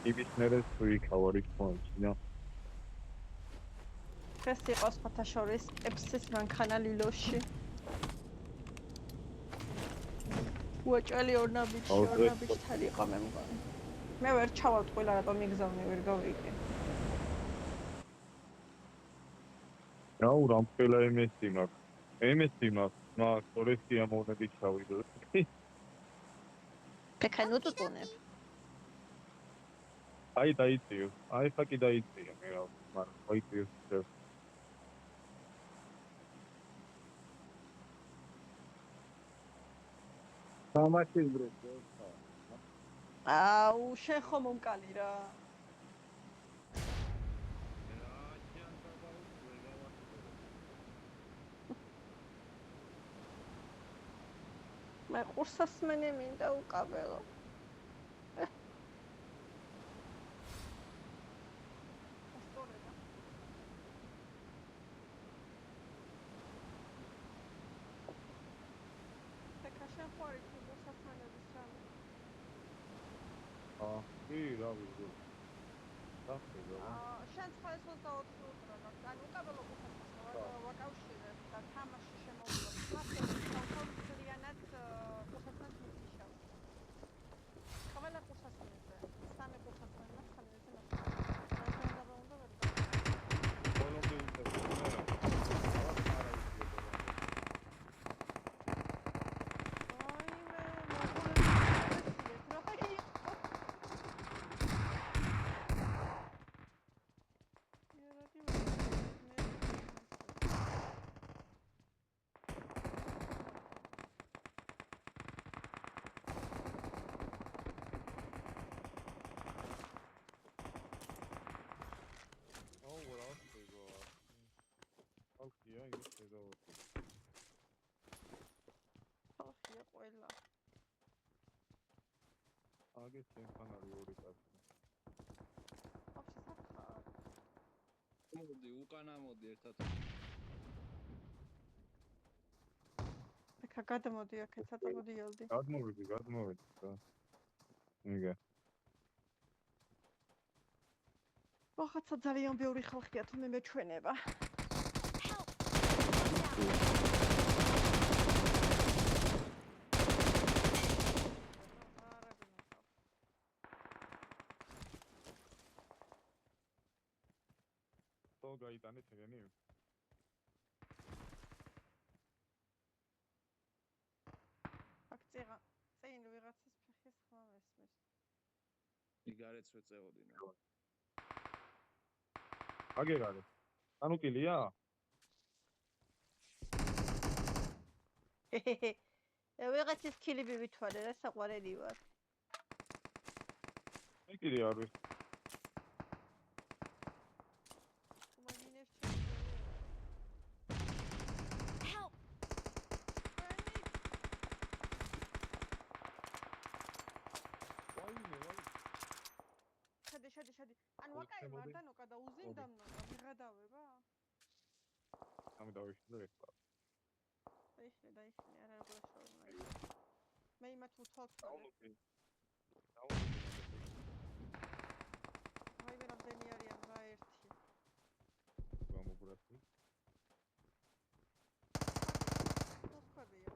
იმის მერე თუ იქავარ იქ მომჩინა. დღეს იყო სხვათაშორის ეფსის მანქანა ლილოში. უაჭველი ორნაბიჯთან იყო მე მგონი. მე ვერ ჩავალ ყველა რატომ მიგზავნე ვერ გავიგე. რაუ რამფელა MS-ი მაქვს. MS-ი მაქვს, ორესი ამოვნები ჩავიდო. ფექანუ ტუტუნებ. აი დაიწიო. აი ხაკი დაიწიო მე რა, მაგრამ მოიწიო. სამაშის ბრეთო ხა. აუ შენ ხომ მომკალი რა. მე ყურსასმენი მინდა უკაბელო. ფექაშენ ხوارი თუ ყურსასმენების რამე. კი, რა ვიცი. შენ 924 უთხრა გაქვს. ანუ უკაბელო ყურსასმენს ვაკავშირებ და თამაში შემოვიდა. მართლა ძალიან ყურსასმენს მიციშავს. ყველა ყურსასმენზე. სამი ყურსასმენი მაქვს ხალხზე მაქვს. უნდა ვერ ხალხია ყველა. აგე ჩემთან არის ორი კაცი. ხალხი საფხარ. მოდი უკანა მოდი ერთად. აკა გადმოდი აქეთ ცოტა მოდიალდი. გადმოვიდი და. იგე. ოღაცა ძალიან ბევრი ხალხია თუ მე მეჩვენება. გაიტანეთ ეგენი? აქცია წინ ვიღაცის ფეხის ხმა მესმის. იგარეც ვეწეოდინა. აგერ არის. ანუკილია? ვიღაცის ქილიბი ვითვალე რა საყვარელი ვარ. ეკილი არის. შედი. ანუ ვაკაი მარდანოკა და უზინდამნოკა ვიღადავება? ამი დავიშლე ეხლა. დაიხლე, არა როგორ შევნა. მე იმათ უთვალთვალე. აი მე რამდენი არიან რა ერთი. გამოგვრაცი. ხოხებია.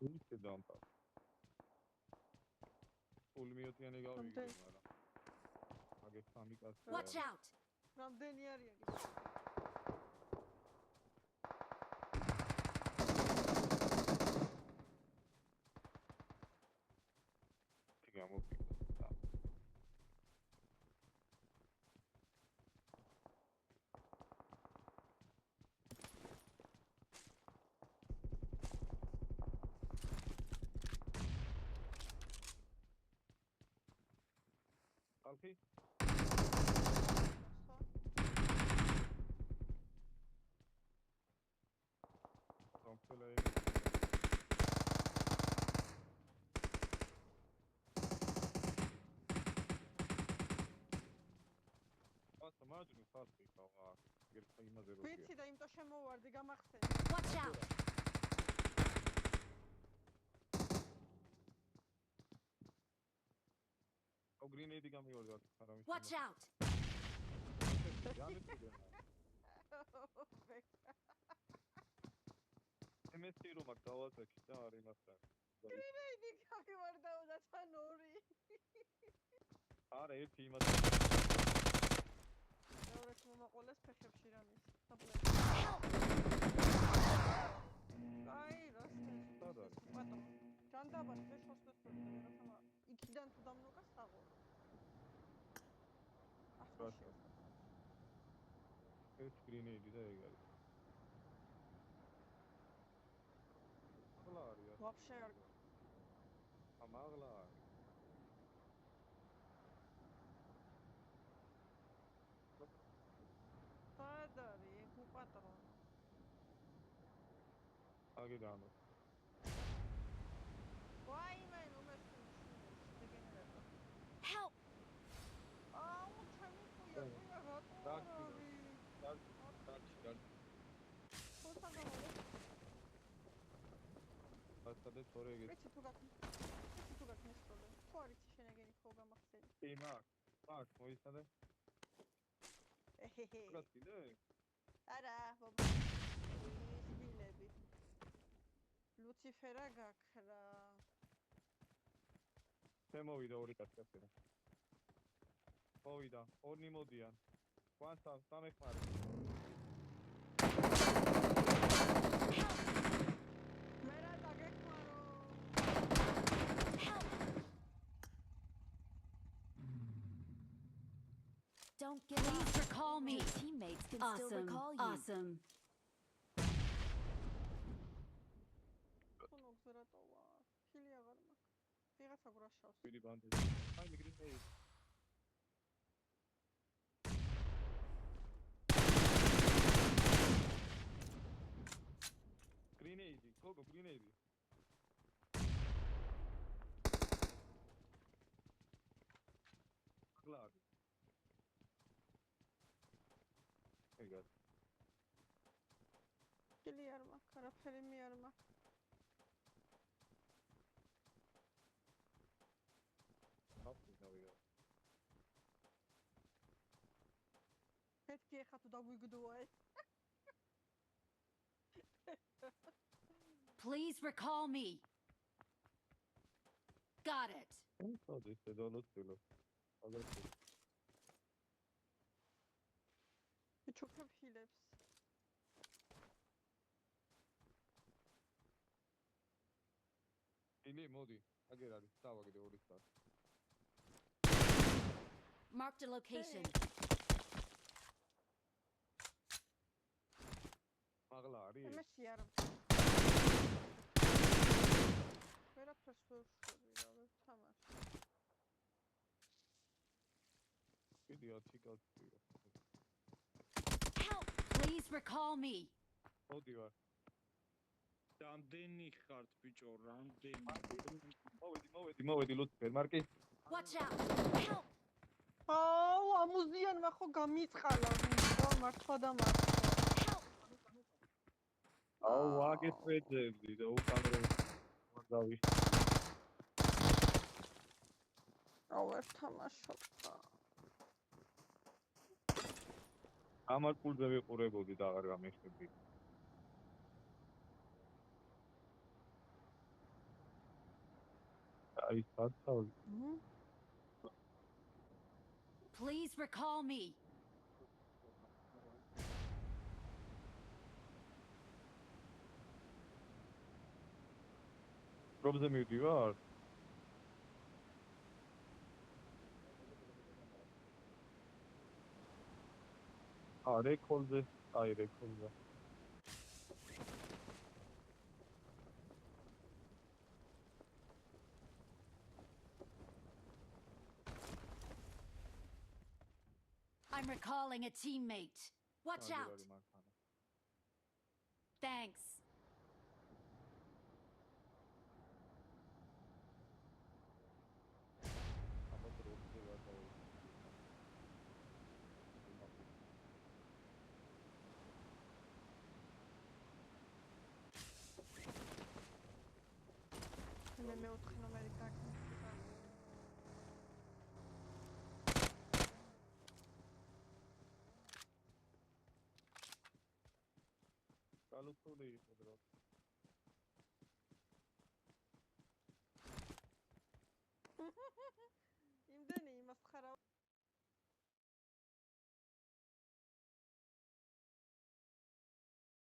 ისე დამპა. ულმიოტიანი გავიგე, მაგრამ აგე სამი კაცი. Watch out. რამდენი არიან? გამოვიდა. ხალხი? Komplei. Samajnu ხალხი ყავა. გერთა იმაზე როქია. ვიცი და იმიტომ შემოვარდი გამახსენე. Watch out. გრინეიდი გამიორდა არავინ. Watch out! MST რომ აქ დავასაკი და არ იმასთან. გრინეიდი გამივარდა და თან ორი. არა ერთი იმასთან. მეორეს მომაყოლეს ფეხებში რამის. აი, რასკენ პატო. ჯანდაბას ფეხოს ვეთქოდი და რატომა იქიდან თუ დამნოკა საღო. ახლა საფლავს. ერთ გრინეიდი და ეგ არის. მაღლა არის. ვაფშე არ მაღლა არის. სად არის უპატრონო? აგედანო. ვაიმე, ნუ მესმის დეგენერატორ. Help! აუ, ჩემი ხუია, რატო არ არის? დაჩი. ხოთა გამოვიდა. ასადე თორე ეგეთ. მეც თუ გაქვს პრობლემა. თუ არის შენეგენი ხო გამახსენი? კი მაგ მოიცადე. ეჰეჰე. გასწინე? არა, ბაბა. ისბილები. ლუციფერა გაქრა. შემოვიდა ორი კაცკაცერა. მოვიდა, ორნი მოდიან. კვანტა სამეხმარი. მე რა დაგეხმარო? Don't give up. Please recall me. Your teammates can still recall you. Awesome. ხონო გზრატოვა. ფილი აღარ მაქვს. ვიღაცა გრაშავს. პირი ბანდი. აი მიგრინეიდი. გრინეიდი, გოგო გრინეიდი. კლარი. ეგა. ფილი არ მაქვს, არაფერი მე არ მაქვს. აფრიკავია. მეთქი ეხა თუ დაგვიგდოა ეს. Please recall me. Got it. ოდი შედოლოსილო. აგრესი. ჩუქებ ჰილებს.ილი მოდი, აგერ არის, დავაგდე ორი სად. Marked a location. მაღლა არის? მესი არ. ვერაფერს ვერ შვები რა, ვერ თამაში. კიდე 10 კაცია. Help! Please recall me. მოდი ვარ. რამდენი ხართ ბიჭო, რამდენი? მოვედი ლუციფერ მარკი. Watch out. Help! აუ, ამუზიანმა ხო გამიწყალა, ვინდა მართლა და მართლა. აუ, აგეწეძებდი და უკან რომ დავი. აუ, ვერ თამაშობდა. ამარ პულზე ვიყურებოდი და აღარ გამიხდებდი. აი, საცავი. Please recall me. პრობზე მივდივარ? რეკოლზე, აი რეკოლზე. I'm recalling a teammate. Watch out. Thanks. მე მეოთხე ნომერი გაგმისდა. კალუფული იყო დრო.